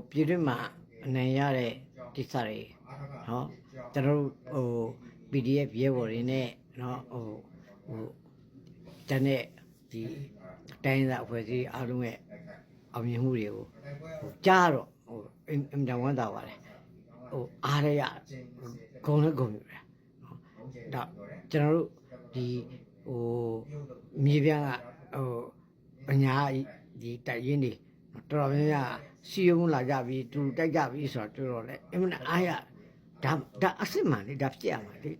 ပြည်တွင်းမှာနိုင်ရတဲ့ကိစ္စတွေနော်ကျွန်တော်တို့PDF ရဲဘော်တွေနဲ့နော်တန်းတဲ့ဒီတိုင်းသားအဖွဲ့အစည်းအားလုံးရဲ့အောင်မြင်မှုတွေကိုကြားတော့အင်တာဝမ်းသာပါတယ်အားရရဂုံနဲ့ဂုံယူတယ်ဒါကျွန်တော်တို့ဒီမြေပြန့်ကအညာဒီတိုက်ရင်တွေတော်တော်များများစီယုံလာကြပြီတူတိုက်ကြပြီဆိုတော့တော်တော်လေအမှန်အားရဒါအစစ်မှန်လေဒါဖြစ်ရမှာလေ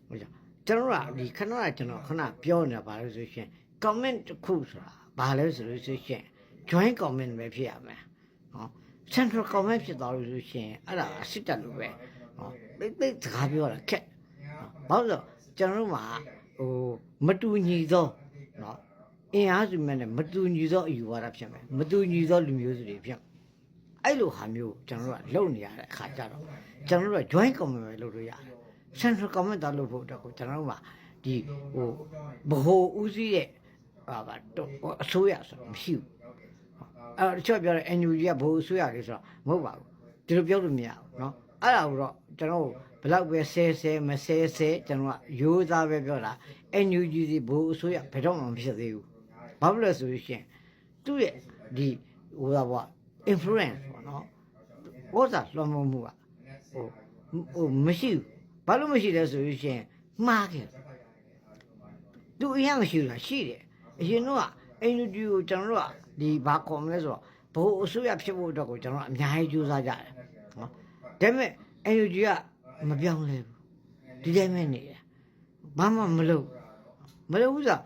ဟုတ်ကြကျွန်တော်ကဒီခဏကျွန်တော်ခဏပြောနေတာပါလို့ဆိုရှင် comment တစ်ခုဆိုတာဘာလဲဆိုလို့ဆိုရှင် join comment ပဲဖြစ်ရမယ်နော် central comment ဖြစ်သွားလို့ဆိုရှင်အဲ့ဒါအစစ်တက်လို့ပဲနော်သိစကားပြောတာခက်ဘာလို့ကျွန်တော်တို့မှာမတူညီသောနော်အင်အားစုမဲ့နဲ့မတူညီသောအယူဝါဒဖြစ်မယ်မတူညီသောလူမျိုးစုတွေဖြစ်အဲ့လိုဟာမျိုးကျွန်တော်တို့ကလုပ်နေရတဲ့အခါကျတော့ကျွန်တော်တို့က join comment ပဲလုပ်လို့ရတယ် central comment တောက်လို့ဖို့အတွက်ကိုကျွန်တော်တို့ကဒီဘဟုဦးစီးရဲ့အစိုးရဆိုမရှိဘူးအဲ့တော့တချို့ပြောတယ် NUG ကဘဟုအစိုးရလေးဆိုတော့မဟုတ်ပါဘူးဒီလိုပြောလို့မရဘူးเนาะအဲ့ဒါကိုတော့ကျွန်တော်ဘယ်လောက်ပဲဆဲမဆဲကျွန်တော်ကရိုးသားပဲပြောတာ NUG ဒီဘဟုအစိုးရဘယ်တော့မှမဖြစ်သေးဘူးဘာဖြစ်လဲဆိုရင်သူ့ရဲ့ဒီဘော influence ပေါ့နော်ဩဇာလွှမ်းမိုးမှုကမရှိဘူးဘာလို့မရှိလဲဆိုရင်မှားခဲ့သူအရင်မရှိဘူးလားရှိတယ်အရင်တော့ NUG ကိုကျွန်တော်တို့ကဒီဘာခေါ်မလဲဆိုတော့ဘိုးအစိုးရဖြစ်ဖို့အတွက်ကိုကျွန်တော်အများကြီးကြိုးစားကြတယ်နော်ဒါပေမဲ့ NUG ကမပြောင်းလဲဘူးဒီတိုင်းပဲနေတယ်ဘာမှမလုပ်ဘူးဆို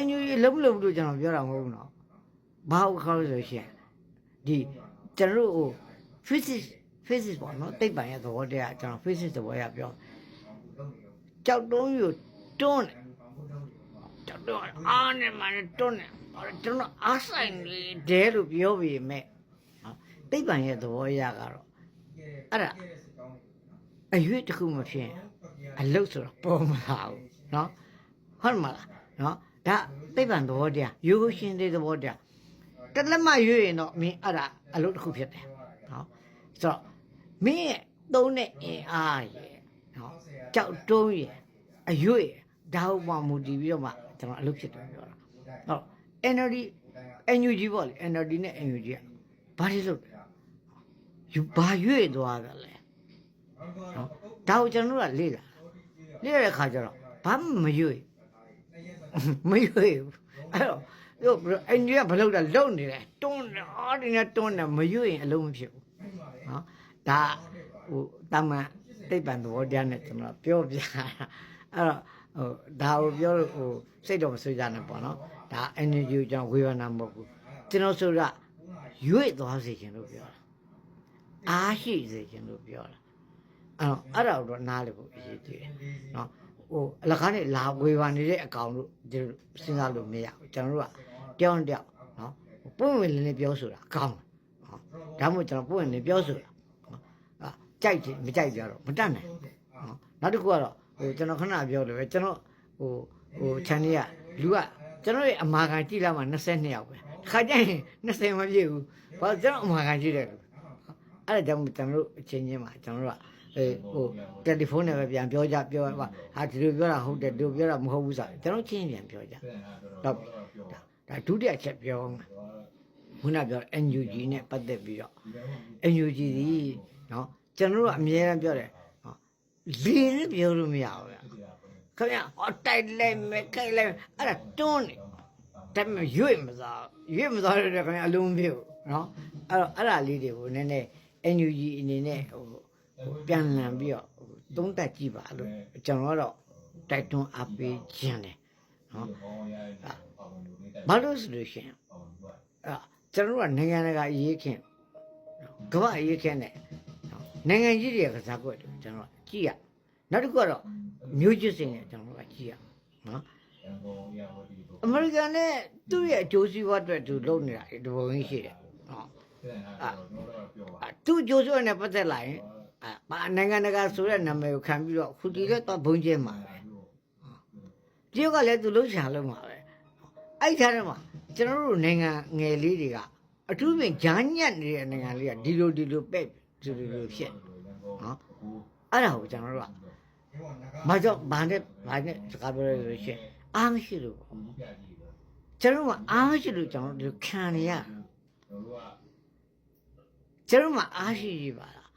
NUG လုံးမလုပ်လို့ကျွန်တော်ပြောတာမဟုတ်ဘူးနော်ဘာလို့ခေါ်လို့ဆိုရှင်ဒီကျွန်တော်တို့ physics ပေါ့နော်သိပ္ပံရဲ့သဘောတရားကျွန်တော် physics သဘောရပြောကြောက်တုံးယူတွန်းကြောက်တုံးအားနဲ့မှလည်းတွန်းတယ်ကျွန်တော်အားဆိုင်နေတယ်လို့ပြောပြီးမဲ့သိပ္ပံရဲ့သဘောရကတော့အဲ့ဒါအရွေးတစ်ခုမဖြစ်အလုတ်ဆိုတော့ပေါ်မလာဘူးเนาะဟုတ်မလားเนาะဒါသိပ္ပံသဘောတရားရိုးရှင်တဲ့သဘောတရားတလက်မရွေးရင်တော့မင်းအဲ့ဒါအလုတ်တစ်ခုဖြစ်တယ်เนาะဆိုတော့မင်းရဲ့သုံးတဲ့အင်အားရဲ့เนาะကြောက်တုံးရဲ့အရွေးဒါဟုတ်မှမူတည်ပြီးတော့မှကျွန်တော်အလုတ်ဖြစ်တယ်ပြောတာဟုတ်NUG ပေါ့လေ NLD နဲ့ NUG ကဘာတွေလုပ်လဲယူဘာရွေ့သွားတာလဲနော်ဒါကိုကျွန်တော်တို့ကလေ့လာတဲ့ခါကျတော့ဘာမှမရွေ့ဘူးအဲ့တော့NUG ကဘလုပ်တာလုံနေတယ်တွန်းတယ်အားဒီနဲ့တွန်းတယ်မရွေ့ရင်အလုံးမဖြစ်ဘူးနော်ဒါတာမန်သိပ္ပံသဘောတရားနဲ့ကျွန်တော်ပြောပြတာအဲ့တော့ဒါကိုပြောလို့စိတ်တော့မဆွေးကြနဲ့ပေါ့နော်ဒါ NUG ကိုကျွန်တော်ဝေဖန်တာမဟုတ်ဘူးကျွန်တော်ဆိုတာရွေ့သွားစေခြင်းလို့ပြောတာအားရှိစေခြင်းလို့ပြောတာအဲ့ဒါတော့နားလေဖို့အရေးကြီးတယ်နော်အလကားနဲ့လာဝေဖန်နေတဲ့အကောင်တို့ဒီစဉ်းစားလို့မရဘူးကျွန်တော်တို့ကတယောက်နော်ပွင့်ဝင်လင်းပြောဆိုတာအကောင်းတယ်နော်ဒါမှမဟုတ်ကျွန်တော်ပွင့်ဝင်လင်းပြောဆိုတာကြိုက်တယ်မကြိုက်ကြတော့မတတ်နိုင်နော်နောက်တစ်ခုကတော့ကျွန်တော်ခဏပြောလို့ပဲကျွန်တော်ခြံလေးကလူကကျွန်တော်ရဲ့အမာခံကြည့်လာမှ22ယောက်ပဲခါကျရင်20မပြည့်ဘူးဘာကျွန်တော်အမာခံကြည့်တယ်အဲ့ဒါကြောင့်ကျွန်တော်တို့အချင်းချင်းမှာကျွန်တော်တို့ကတယ်လီဖုန်းနဲ့ပဲပြန်ပြောပါဟာဒီလိုပြောတာဟုတ်တယ်ဒီလိုပြောတာမဟုတ်ဘူးဆိုကျွန်တော်ချင်းပြန်ပြောကြတော့ဒါဒုတိယချက်ပြောခုနပြော NUG နဲ့ပတ်သက်ပြီးတော့ NUG ဒီနော်ကျွန်တော်တို့အမြဲတမ်းပြောတယ်လေနဲ့ပြောလို့မရဘူးခင်ဗျတိုက်လိုက်မယ်ခိုက်လိုက်အဲ့ဒါတွန်းနေဒါပေမဲ့ရွေ့မစားတယ်ခင်ဗျအလုံးပြည့်နော်အဲ့ဒါလေးတွေကိုနည်းနည်း NUG အနေနဲ့ပြန်လည်ပြီးတော့သုံးသပ်ကြည့်ပါလို့ကျွန်တော်ကတော့တိုက်တွန်းအားပေးခြင်းတယ်နော်ဘာလို့ဆိုလို့ရှိရင်ကျွန်တော်တို့ကနိုင်ငံတကာအရေးခင်ကမ္ဘာအရေးခင်နဲ့နိုင်ငံကြီးတွေကစားကွက်တယ်ကျွန်တော်ကြည့်ရနောက်တစ်ခုကတော့မျိုးချစ်စင်နဲ့ကျွန်တော်ကကြည့်ရနော်အမေရိကန်နဲ့သူ့ရဲ့အကျိုးစီးပွားအတွက်သူလုပ်နေတာဒီဘုံကြီးရှိတယ်နော်သူ့အကျိုးစီးပွားနဲ့ပတ်သက်လာရင်နိုင်ငံတကာဆိုတဲ့နာမည်ကိုခံပြီးတော့ခုတီလည်းတော့ဘုံကျဲမှာပဲတရုတ်ကလည်းသူလှုပ်ရှားလုံးမှာပဲအဲ့ထားတယ်မှာကျွန်တော်တို့နိုင်ငံငယ်လေးတွေက အထူးဖြင့်ဂျာညက်နေတဲ့နိုင်ငံလေးကဒီလိုပဲ့ဒီလိုဖြစ်နော်အဲ့ဒါကိုကျွန်တော်တို့ကမကြောက်ဘာနဲ့စကားပြောရလို့ရှိရင်အားမရှိလို့ကျွန်တော်ကအားမရှိလို့ကျွန်တော်တို့ခံနေရကျွန်တော်မှအားရှိရပါလား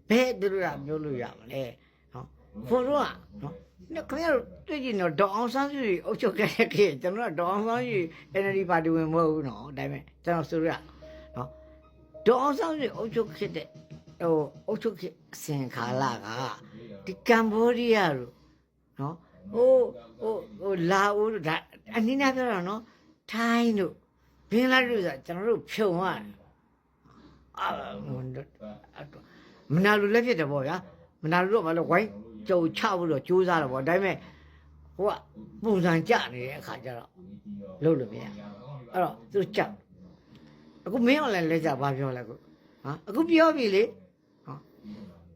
ဘယ်သူတို့ကပြောလို့ရမလဲနော်ဖို့တော့နော်ခင်ဗျားတို့တွေ့ကြည့်တော့ဒေါအောင်ဆန်းစုကြည်အုပ်ချုပ်ခဲ့တဲ့ခေတ်ကျွန်တော်ကဒေါအောင်ဆန်းစုကြည် NLD ပါတီဝင်မဟုတ်ဘူးနော်ဒါပေမဲ့ကျွန်တော်ဆိုရနော်ဒေါအောင်ဆန်းစုကြည်အုပ်ချုပ်ခဲ့တဲ့အုပ်ချုပ်ခဲ့အစဉ်ခါလာကဒီကမ်ဘောဒီးယားတို့နော်ဟိုလာအိုတို့ဒါအနည်းငယ်ပြောတာနော်ထိုင်းတို့ဘင်္ဂလားဒေ့ရှ်ဆိုကျွန်တော်တို့ဖြုံရတယ်မနာလိုလက်ဖြစ်တယ်ပေါ့ဗျာမနာလိုတော့ဘာလို့ဝိုင်းကြုံချဖို့တော့ကြိုးစားတော့ပေါ့ဒါပေမဲ့ဟိုကပုံစံကြနေတဲ့အခါကျတော့လုပ်လို့မရအဲ့တော့သူကြောက်အခုမင်းအောင်လည်းလက်ကြဘာပြောလဲခုအခုပြောပြီလေ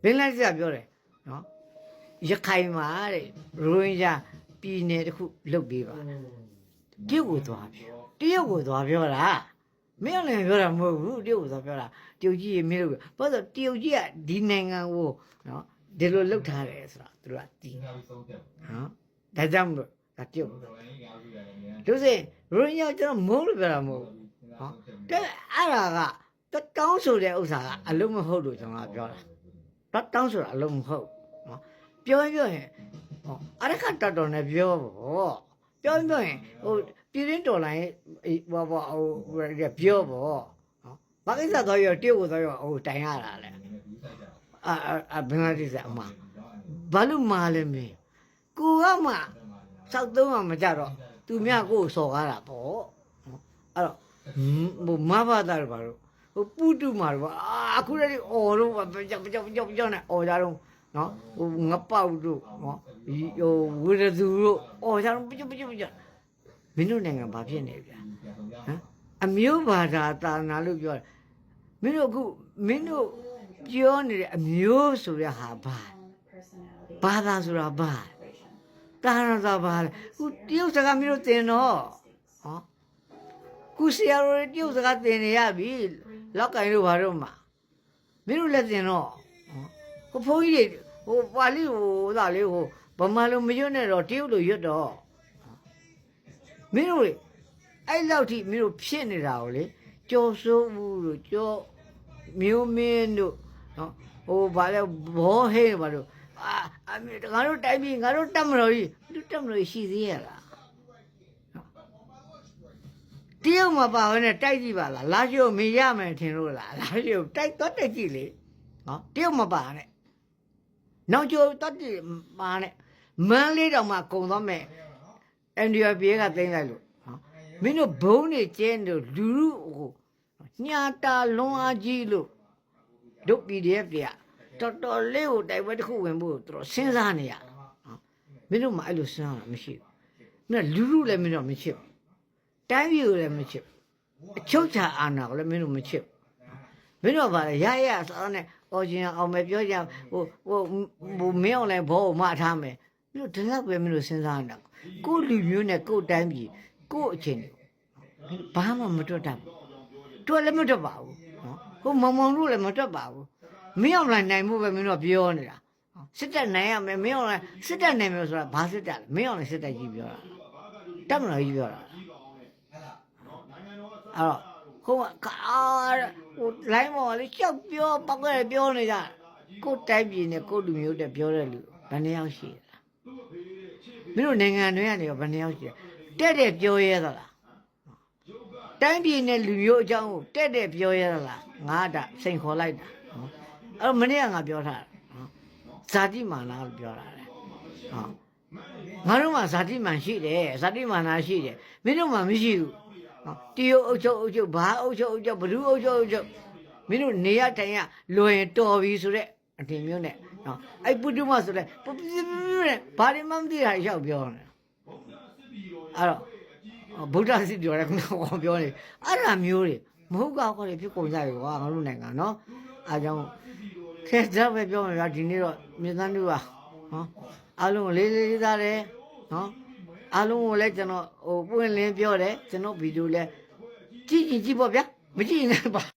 ဘင်္ဂလားဒေ့ရှ်ပြောတယ်နော်ရခိုင်မှာတဲ့ရိုဟင်ဂျာပြည်နယ်တစ်ခုလုတ်ပေးပါတရုတ်ကိုသွားပြောတာမင်းလည်းပြောတာမဟုတ်ဘူးတရုတ်ကိုသွားပြောတာတရုတ်ကြီးမင်းလို့ဘာလို့တရုတ်ကြီးကဒီနိုင်ငံကိုနော်ဒီလိုလုတ်ထားတယ်ဆိုတာသူတို့ကသိနော်ဒါကြောင့်မလို့ဒါတရုတ်လူစင်ရိုဟင်ဂျာကျွန်တော်မဟုတ်လို့ပြောတာမဟုတ်ဘူးနော်တဲ့အဲ့ဒါကတောင်းဆိုတဲ့ဥစ္စာကအလုံးမဟုတ်လို့ကျွန်တော်ကပြောတာတောင်းဆိုတာအလုံးမဟုတ်နော်ပြောရင်အရခတ်တော်နဲ့ပြောပေါ့ပြောရင်ဟိုပြည်ရင်းတော်လိုင်းဟိုပြောပေါ့ဘာကိစ္စတော့ရောတရုတ်ကိုတော့ရောဟိုတိုင်ရတာလေဘင်္ဂလားဒေ့ရှ်အမဘာလို့မာလဲမင်းကိုကမှစောက်သုံးမှမကြတော့သူမြကိုစော်ကားတာပေါ့အဲ့တော့ဟိုမဘာသာတော့ဘာလို့ဟိုပုတုမာတော့အခုတည်းအော်တော့ကြောက်နဲ့အော်ကြတော့နော်ဟိုငပောက်တို့နော်ဟိုဝရသူတို့အော်ကြတော့ကြောက်မင်းတို့နိုင်ငံဘာဖြစ်နေဗျာအမျိုးဘာသာတာနာလို့ပြောတယ်မင်းတို့ပြောနေတဲ့အမျိုးဆိုရဟာဘာသာဆိုတာဘာတာနာသာဘာခုတရုတ်စကားမင်းတို့သင်တော့ခုဆရာတော်တရုတ်စကားသင်နေရပြီလောက်ကင်တို့ဘာတို့မှာမင်းတို့လည်းသင်တော့ဟိုဘုန်းကြီးတွေဟိုပါဠိဟိုဒါလေးဟိုဗမာလိုမရွတ်နဲ့တော့တရုတ်လိုရွတ်တော့မင်းတို့လေအဲ့လောက်ထိမင်းတို့ဖြစ်နေတာကိုလေကြော်စိုးဘူးတို့ကြော်မျိုးမင်းတို့နော်ဟိုဗာလဲဘောဟဲဘာလို့ငါတို့တိုက်ပြီးငါတို့တက်မလို့ကြီးသူတက်မလို့ရှိသေးရလားတရုတ်မှာပါဝင်နဲ့တိုက်ကြည့်ပါလားလာရှို့မရမယ်ထင်လို့လားလာရှို့တိုက်တော့တိုက်ကြည့်လေနော်တရုတ်မှာပါနဲ့နောက်ကျော်တော့ပါနဲ့မန်းလေးတောင်မှကုံတော့မယ်NDP ကသိမ်းလိုက်လို့မင်းတို့ဘုံနေကျင်းတို့လူဟိုညာတာလွန်အားကြီးလို့တို့ PDF တွေကတော်တော်လေးကိုတိုက်ပွဲတစ်ခုဝင်ဖို့တော်စဉ်းစားနေရမင်းတို့မှအဲ့လိုစဉ်းစားတာမရှိဘူးမင်းလူလည်းမင်းတို့မချစ်ဘူးတိုင်းပြည်ကိုလည်းမချစ်ဘူးအချုပ်ချာအာဏာကိုလည်းမင်းတို့မချစ်ဘူးမင်းတို့ကလည်းရစားနဲ့အော်ဂျင်အောင်မယ်ပြောကြဟိုမင်းအောင်လည်းဘောကိုမထားမယ်မင်းတို့ဒီလောက်ပဲမင်းတို့စဉ်းစားနေတာကိုလူမျိုးနဲ့ကိုတိုင်းပြည်ကိုအချင်းဘာမှမတွတ်တတ်ဘူးတွတ်လည်းမတွတ်ပါဘူးနော်ကိုမောင်တို့လည်းမတွတ်ပါဘူးမင်းအောင်လည်းနိုင်မှုပဲမင်းတို့ပြောနေတာစစ်တပ်နိုင်ရမယ်မင်းအောင်လည်းစစ်တပ်နိုင်မယ်ဆိုတာဘာစစ်တပ်လဲမင်းအောင်လည်းစစ်တပ်ကြီးပြောတာတပ်မတော်ကြီးပြောတာအဲ့တော့ဟိုလိုင်းမော်လေးကြောက်ပြောပောက်ခဲ့ပြောနေကြကိုတိုင်းပြည်နဲ့ကိုလူမျိုးတဲ့ပြောတဲ့လူဘယ်နှယောက်ရှိလဲမင်းတို့နိုင်ငံတွေကနေဘယ်နှယောက်ရှိလဲတဲ့ပြောရဲသလားတိုင်းပြည်နဲ့လူမျိုးအကြောင်းကိုတဲ့ပြောရဲသလားငါဒါစိန်ခေါ်လိုက်တာအဲ့တော့မနေ့ကငါပြောထားတာဇာတိမာနလို့ပြောတာလေငါတို့မှာဇာတိမာန်ရှိတယ်ဇာတိမာနရှိတယ်မင်းတို့မှာမရှိဘူးတရုတ်အုပ်ချုပ်ဘာအုပ်ချုပ်ဘ누구အုပ်ချုပ်မင်းတို့နေရတိုင်ရလွယ်တော်ပြီဆိုတဲ့အထင်မျိုးနဲ့နော်အဲ့ပုတုမဆိုတဲ့နဲ့ဘာတွေမှမသိတာရောက်ပြောနေအဲ့တော့ဗုဒ္ဓစစ်ပြောတယ်ကတော့ပြောနေအဲ့ဒါမျိုးတွေမဟုတ်ကောက်ခေါ်တွေဖြစ်ကုန်ကြပြီကွာငါတို့နိုင်ငံနော်အားကြောင့်ခဲတော့ပဲပြောမှာဒီနေ့တော့မြေသားတို့ကနော်အားလုံးလေးသားတယ်နော်အားလုံးကိုလည်းကျွန်တော်ဟိုပွင့်လင်းပြောတယ်ကျွန်တော်ဗီဒီယိုလည်းကြည့်ပေါ့ဗျာ မကြည့်နဲ့ပါ